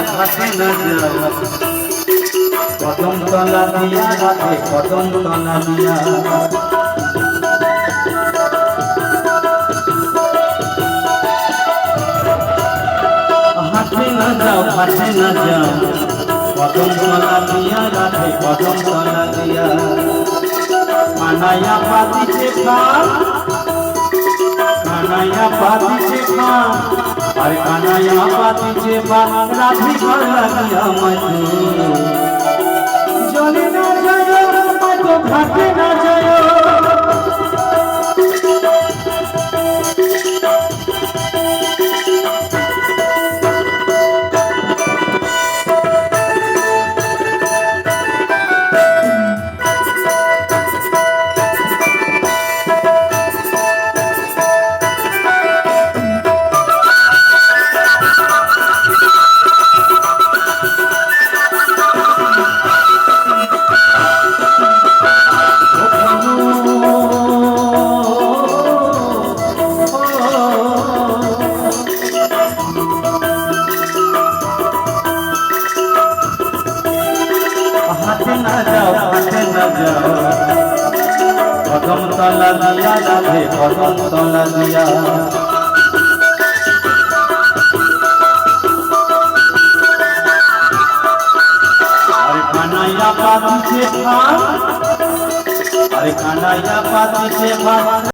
ঘাটে না যাও কদম তলা দিয়া রাধে কদম তলা দিয়া হাটে না যাও কদম তলা দিয়া রাধে কদম তলা দিয়া কানাইয়া পাতিছে খান কানাইয়া পাতিছে খান আর কানাইয়া পাতিছে খান রাধি ঘর লাগিয়া মধু জলে না যায় মধু ঘাটে না যায় কদম তলা দিয়া রাধে কদম তলা দিয়া আরে কানাইয়া পাতিছে খান আরে কানাইয়া পাতিছে খান